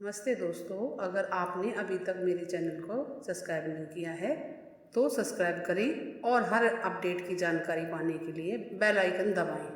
नमस्ते दोस्तों, अगर आपने अभी तक मेरे चैनल को सब्सक्राइब नहीं किया है तो सब्सक्राइब करें और हर अपडेट की जानकारी पाने के लिए बेल आइकन दबाएं।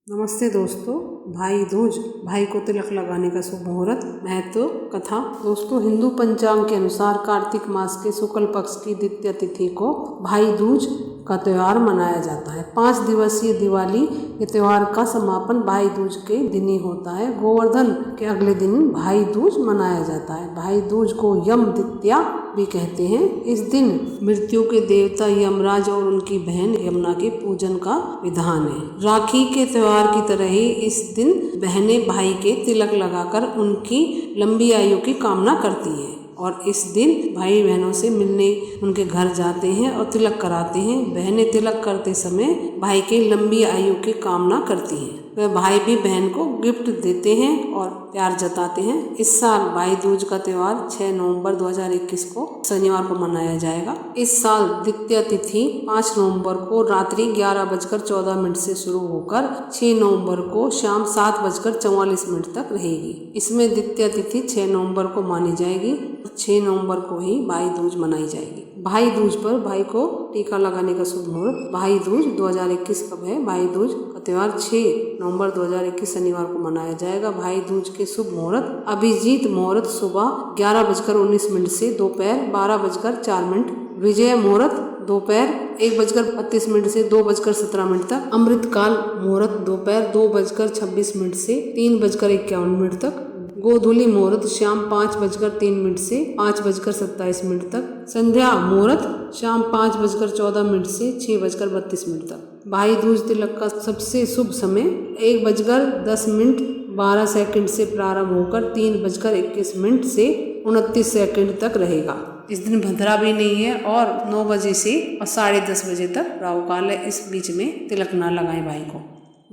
नमस्ते दोस्तों, भाई दूज, भाई को तिलक लगाने का शुभ मुहूर्त, महत्व, कथा। दोस्तों, हिंदू पंचांग के अनुसार कार्तिक मास के शुक्ल पक्ष की द्वितीय तिथि को भाई दूज का त्यौहार मनाया जाता है। 5 दिवसीय दिवाली के त्यौहार का समापन भाई दूज के दिन ही होता है। गोवर्धन के अगले दिन भाई दूज मनाया जाता है। भाई दूज को यम द्वितीया भी कहते हैं। इस दिन मृत्यु के देवता यमराज और उनकी बहन यमुना के पूजन का विधान है। राखी के त्योहार की तरह ही इस दिन बहनें भाई के तिलक लगाकर उनकी लंबी आयु की कामना करती हैं और इस दिन भाई बहनों से मिलने उनके घर जाते हैं और तिलक कराते हैं। बहनें तिलक करते समय भाई की लंबी आयु की कामना करती हैं। वह भाई भी बहन को गिफ्ट देते हैं और प्यार जताते हैं। इस साल भाई दूज का त्यौहार 6 नवंबर 2021 को शनिवार को मनाया जाएगा। इस साल द्वितीय तिथि 5 नवंबर को रात्रि 11:14 से शुरू होकर 6 नवंबर को शाम 7:44 तक रहेगी। इसमें द्वितीय तिथि 6 नवंबर को मानी जाएगी। 6 नवंबर को ही भाई दूज मनाई जाएगी। भाई दूज पर भाई को टीका लगाने का शुभ मुहूर्त। भाई दूज 2021 कब है? भाई दूज का त्यौहार 6 नवंबर 2021 शनिवार को मनाया जाएगा। भाई दूज के शुभ मुहूर्त: अभिजीत मुहूर्त सुबह 11:19 से दोपहर 12:04। विजय मुहूर्त दोपहर 1:32 से 2:17 तक। अमृतकाल मुहूर्त दोपहर 2:26 से 3:51 तक। गोधूली मुहूर्त शाम 5:03 से 5:27 तक। संध्या मुहूर्त शाम 5:14 से 6:32 तक। भाई दूज तिलक का सबसे शुभ समय 1:10:12 से प्रारंभ होकर 3:21 से 29 तक रहेगा। इस दिन भद्रा भी नहीं है और 9 बजे से और 10:30 बजे तक राहु काल है। इस बीच में तिलक ना लगाएं भाई को।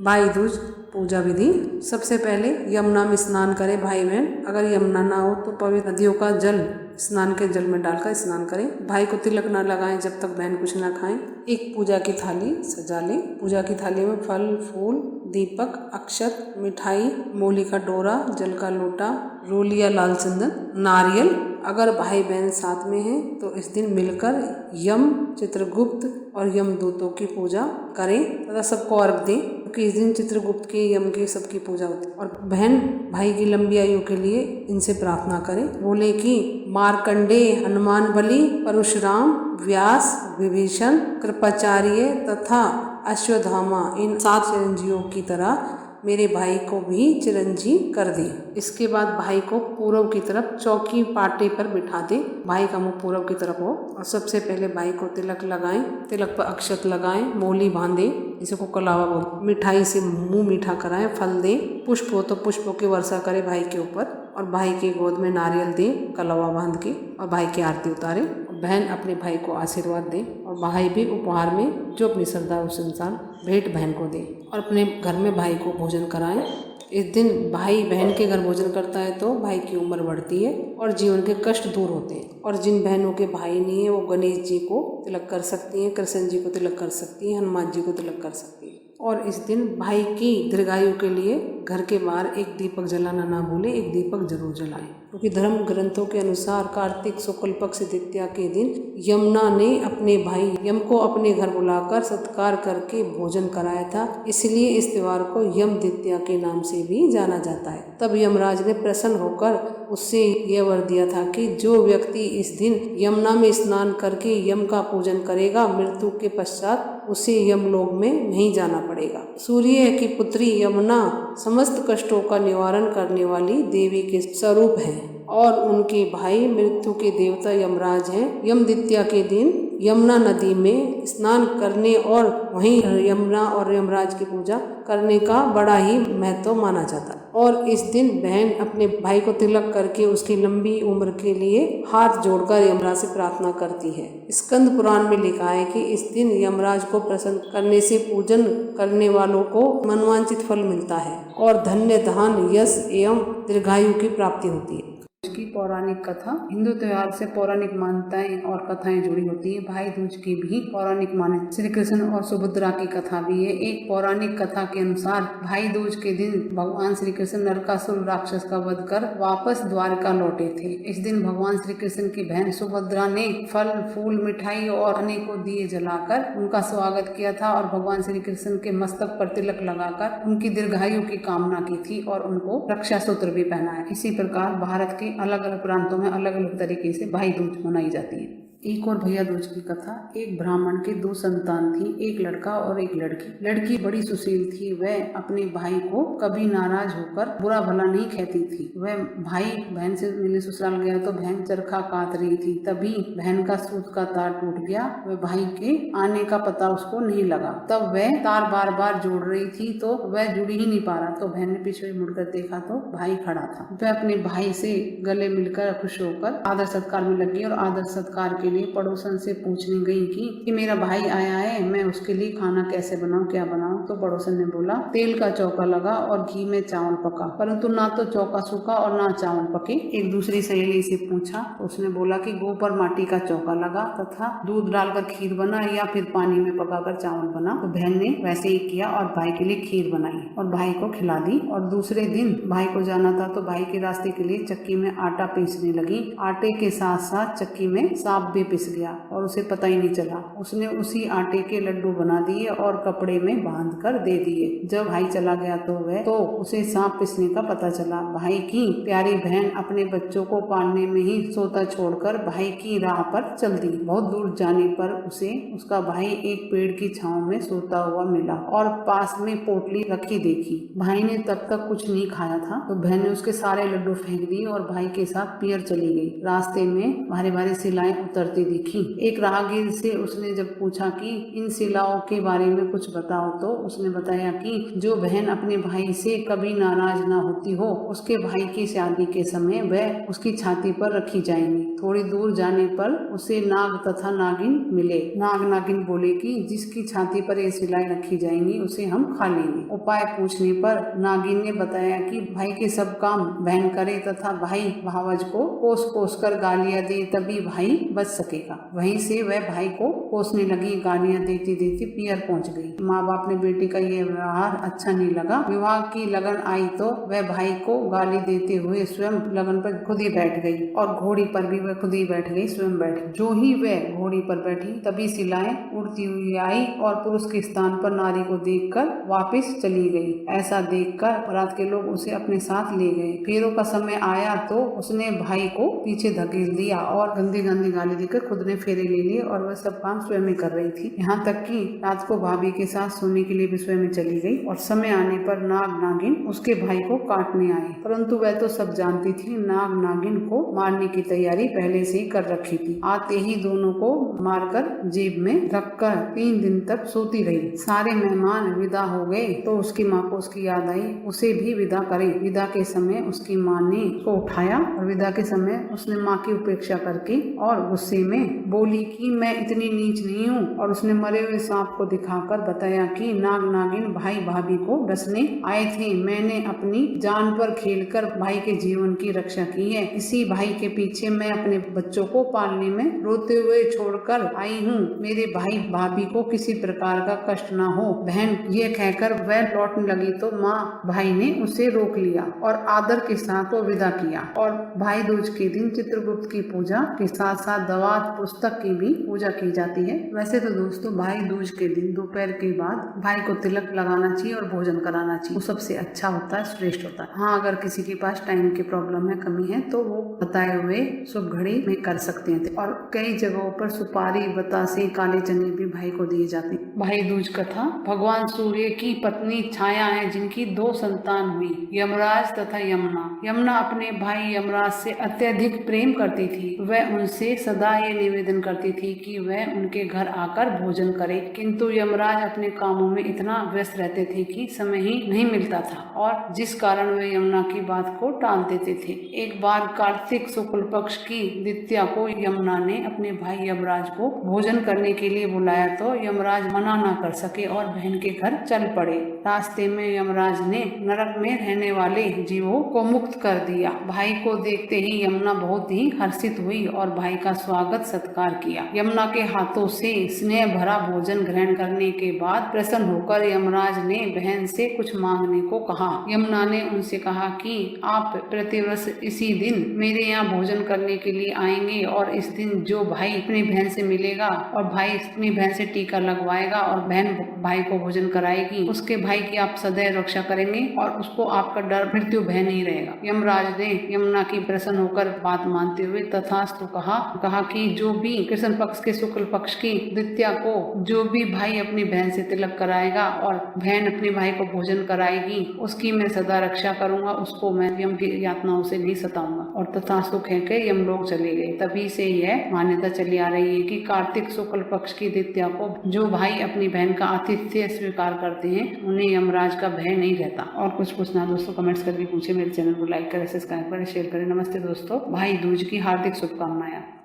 भाई दूज पूजा विधि: सबसे पहले यमुना में स्नान करें भाई बहन। अगर यमुना ना हो तो पवित्र नदियों का जल स्नान के जल में डालकर स्नान करें। भाई को तिलक ना लगाएं जब तक बहन कुछ ना खाएं। एक पूजा की थाली सजा लें। पूजा की थाली में फल, फूल, दीपक, अक्षत, मिठाई, मूली का डोरा, जल का लोटा, रोली या लाल चंदन, नारियल। अगर भाई बहन साथ में हैं तो इस दिन मिलकर यम, चित्रगुप्त और यमदूतों की पूजा करें तथा सबको अर्घ दें, क्योंकि इस दिन चित्रगुप्त के, यम के सबकी पूजा होती है। और बहन भाई की लंबी आयु के लिए इनसे प्रार्थना करें। बोले कि मार्कंडेय, हनुमान बलि, परशुराम, व्यास, विभीषण, कृपाचार्य तथा अश्वत्थामा इन 7 चिरंजीवियों की तरह मेरे भाई को भी चिरंजीव कर दे। इसके बाद भाई को पूर्व की तरफ चौकी पाटे पर बिठा दे। भाई का मुंह पूर्व की तरफ हो और सबसे पहले भाई को तिलक लगाएं। तिलक पर अक्षत लगाएं, मोली बांधे, जिसको कलावा बोलते। मिठाई से मुंह मीठा कराएं, फल दें। पुष्प हो तो पुष्पों की वर्षा करें भाई के ऊपर और भाई की गोद में नारियल दें कलावा बांध के और भाई की आरती उतारें। बहन अपने भाई को आशीर्वाद दे और भाई भी उपहार में जो अपनी श्रद्धा उस अनुसार भेंट बहन को दे और अपने घर में भाई को भोजन कराएं। इस दिन भाई बहन के घर भोजन करता है तो भाई की उम्र बढ़ती है और जीवन के कष्ट दूर होते हैं। और जिन बहनों के भाई नहीं है वो गणेश जी को तिलक कर सकती हैं, कृष्ण जी को तिलक कर सकती हैं, हनुमान जी को तिलक कर सकती हैं। और इस दिन भाई की दीर्घायु के लिए घर के बाहर एक दीपक जलाना ना भूले, एक दीपक जरूर जलाएं। क्योंकि धर्म ग्रंथों के अनुसार कार्तिक शुक्ल पक्ष द्वितीया के दिन यमुना ने अपने भाई यम को अपने घर बुलाकर सत्कार करके भोजन कराया था। इसलिए इस त्योहार को यम द्वितीया के नाम से भी जाना जाता है। तब यमराज ने प्रसन्न होकर उससे यह वर दिया था कि जो व्यक्ति इस दिन यमुना में स्नान करके यम का पूजन करेगा, मृत्यु के पश्चात उसे यमलोक में नहीं जाना पड़ेगा। सूर्य की पुत्री यमुना समस्त कष्टों का निवारण करने वाली देवी के स्वरूप है और उनके भाई मृत्यु के देवता यमराज हैं। यम द्वितीया के दिन यमुना नदी में स्नान करने और वहीं यमुना और यमराज की पूजा करने का बड़ा ही महत्व माना जाता है। और इस दिन बहन अपने भाई को तिलक करके उसकी लंबी उम्र के लिए हाथ जोड़कर यमराज से प्रार्थना करती है। स्कंद पुराण में लिखा है कि इस दिन यमराज को प्रसन्न करने से पूजन करने वालों को मनवांचित फल मिलता है और धन्य, धान, यश एवं दीर्घायु की प्राप्ति होती है। की पौराणिक कथा। हिंदू त्योहार से पौराणिक मान्यताएं और कथाएं जुड़ी होती है। भाई दूज की भी पौराणिक मान्यता। श्री कृष्ण और सुभद्रा की कथा भी है। एक पौराणिक कथा के अनुसार भाई दूज के दिन भगवान श्री कृष्ण नरकासुर राक्षस का वध कर वापस द्वारका लौटे थे। इस दिन भगवान श्री कृष्ण की बहन सुभद्रा ने फल फूल मिठाई और अनेकों दिए जलाकर उनका स्वागत किया था और भगवान श्री कृष्ण के मस्तक पर तिलक लगाकर उनकी दीर्घायु की कामना की थी और उनको रक्षा सूत्र भी पहनाया। इसी प्रकार भारत के अलग अलग प्रांतों में अलग अलग तरीके से भाई दूज मनाई जाती है। एक और भैया दूज की कथा। एक ब्राह्मण के 2 संतान थी, एक लड़का और एक लड़की। लड़की बड़ी सुशील थी। वह अपने भाई को कभी नाराज होकर बुरा भला नहीं कहती थी। वह भाई बहन से मिले ससुराल गया तो बहन चरखा काट रही थी। तभी बहन का सूत का तार टूट गया। वह भाई के आने का पता उसको नहीं लगा। तब वह तार बार बार जोड़ रही थी तो वह जुड़ ही नहीं पा रहा। तो बहन ने पीछे मुड़कर देखा तो भाई खड़ा था। वह अपने भाई से गले मिलकर खुश होकर आदर सत्कार में लगी और आदर सत्कार के लिए पड़ोसन से पूछने गई कि मेरा भाई आया है, मैं उसके लिए खाना कैसे बनाऊं, क्या बनाऊं। तो पड़ोसन ने बोला तेल का चौका लगा और घी में चावल पका, परंतु ना तो चौका सूखा और ना चावल पके। एक दूसरी सहेली से पूछा तो उसने बोला कि गोबर माटी का चौका लगा तथा दूध डालकर खीर बना या फिर पानी में पकाकर चावल बना। तो बहन ने वैसे ही किया और भाई के लिए खीर बनाई और भाई को खिला दी। और दूसरे दिन भाई को जाना था तो भाई के रास्ते के लिए चक्की में आटा पीसने लगी। आटे के साथ साथ चक्की में सांप भी पिस गया और उसे पता ही नहीं चला। उसने उसी आटे के लड्डू बना दिए और कपड़े में बांध कर दे दिए। जब भाई चला गया तो उसे सांप पिसने का पता चला। भाई की प्यारी बहन अपने बच्चों को पालने में ही सोता छोड़कर भाई की राह पर चल दी। बहुत दूर जाने पर उसे उसका भाई एक पेड़ की छांव में सोता हुआ मिला और पास में पोटली रखी देखी। भाई ने तब तक कुछ नहीं खाया था तो बहन ने उसके सारे लड्डू फेंक दिए और भाई के साथ पियर चली गई। रास्ते में भारी भारी शिलाएं उतरती दिखी। एक राहगीर से उसने जब पूछा कि इन शिलाओं के बारे में कुछ बताओ तो उसने बताया कि जो बहन अपने भाई से कभी नाराज ना होती हो उसके भाई की शादी के समय वह उसकी छाती पर रखी जाएंगी। थोड़ी दूर जाने पर उसे नाग तथा नागिन मिले। नाग नागिन बोले कि जिसकी छाती पर ये शिलाएं रखी जाएंगी उसे हम खा लेंगे। उपाय पूछने पर नागिन ने बताया कि भाई के सब काम बहन करे तथा भाई भावज को कोस कोस कर गालियां दे तभी भाई बच सकेगा। वहीं से वह भाई को कोसने लगी। गालियां देती देती पियर पहुंच गई। माँ बाप ने बेटी का ये व्यवहार अच्छा नहीं लगा। विवाह की लगन आई तो वह भाई को गाली देते हुए स्वयं लगन पर खुद ही बैठ गई और घोड़ी पर भी वह खुद ही बैठ गई, स्वयं बैठ गई। जो ही वह घोड़ी पर बैठी तभी शिलाएं उड़ती हुई आई और पुरुष के स्थान पर नारी को देखकर वापस चली गई। ऐसा देखकर बारात के लोग उसे अपने साथ ले गए। फेरों का समय आया तो उसने भाई को पीछे धकेल दिया और गंदी गंदी गाली देकर खुद ने फेरे ले लिए और वह सब काम स्वयं ही कर रही थी। यहाँ तक कि रात को भाभी के साथ सोने के लिए भी स्वयं चली गई और समय आने पर नाग नागिन उसके भाई को काटने आए, परंतु वह तो सब जानती थी। नाग नागिन को मारने की तैयारी पहले से ही कर रखी थी। आते ही दोनों को मारकर जेब में रखकर 3 दिन तक सोती रही। सारे मेहमान विदा हो गए तो उसकी माँ को उसकी याद आई, उसे भी विदा करे। विदा के समय उसकी माँ ने उसको उठाया और विदा के समय उसने माँ की उपेक्षा करके और गुस्से में बोली कि मैं इतनी नीच नहीं हूँ। और उसने मरे हुए सांप को दिखाकर बताया कि नाग नागिन भाई भाभी को डसने आए थे। मैंने अपनी जान पर खेलकर भाई के जीवन की रक्षा की है। इसी भाई के पीछे मैं अपने बच्चों को पालने में रोते हुए छोड़कर आई हूँ। मेरे भाई भाभी को किसी प्रकार का कष्ट ना हो। बहन ये कहकर वह लौटने लगी तो माँ भाई ने उसे रोक लिया और आदर के साथ वो विदा किया। और भाई दूज के दिन चित्रगुप्त की पूजा के साथ साथ दवात पुस्तक की भी पूजा की जाती है। वैसे तो दोस्तों भाई दूज के दिन दोपहर के बाद भाई को तिलक लगाना चाहिए और भोजन कराना चाहिए। वो सबसे अच्छा होता है, श्रेष्ठ होता है। हाँ, अगर किसी के पास टाइम की प्रॉब्लम है, कमी है तो वो बताए हुए शुभ घड़ी में कर सकते हैं। और कई जगहों पर सुपारी, बतासे, काले चने भी भाई को दिए जाते हैं। भाई दूज कथा। भगवान सूर्य की पत्नी छाया है जिनकी 2 संतान हुई, यमराज तथा यमुना। यमुना अपने भाई यमराज से अत्यधिक प्रेम करती थी। वह उनसे सदा ये निवेदन करती थी कि वह उनके घर आकर भोजन करे, किंतु यमराज अपने कामों में इतना व्यस्त रहते थे कि समय ही नहीं मिलता था और जिस कारण वे यमुना की बात को टाल देते थे। एक बार कार्तिक शुक्ल पक्ष की द्वितीया को यमुना ने अपने भाई यमराज को भोजन करने के लिए बुलाया तो यमराज मना मना न कर सके और बहन के घर चल पड़े। रास्ते में यमराज ने नरक में रहने वाले जीवों को मुक्त कर दिया। भाई को देखते ही यमुना बहुत ही हर्षित हुई और भाई का स्वागत सत्कार किया। यमुना के हाथों से स्नेह भरा भोजन ग्रहण करने के बाद प्रसन्न होकर यमराज ने बहन से कुछ मांगने को कहा। यमुना ने उनसे कहा कि आप प्रतिवर्ष इसी दिन मेरे यहाँ भोजन करने के लिए आएंगे और इस दिन जो भाई अपनी बहन से मिलेगा और भाई अपनी बहन से टीका लगवाएगा और बहन भाई को भोजन कराएगी, उसके भाई की आप सदैव रक्षा करेंगे और उसको आपका डर मृत्यु भय नहीं रहेगा। यमराज ने यमुना की प्रसन्न होकर बात मानते हुए तथास्तु कहा कि जो भी कृष्ण पक्ष के शुक्ल पक्ष की द्वितीया को जो भी भाई अपनी बहन से तिलक कराएगा और बहन अपने भाई को भोजन कराएगी, उसकी मैं सदा रक्षा करूंगा, उसको मैं यम की यातनाओं से नहीं सताऊंगा। और तथास्तु कहकर यम लोग चले गए। तभी से यह मान्यता चली आ रही है कि कार्तिक शुक्ल पक्ष की द्वितीया को जो भाई अपनी बहन का आतिथ्य स्वीकार करते हैं उन्हें यमराज का भय नहीं रहता। और कुछ पूछना दोस्तों कमेंट्स करके पूछे। मेरे चैनल को लाइक करें, सब्सक्राइब करें, शेयर करें। नमस्ते दोस्तों, भाई दूज की हार्दिक शुभकामनाएं।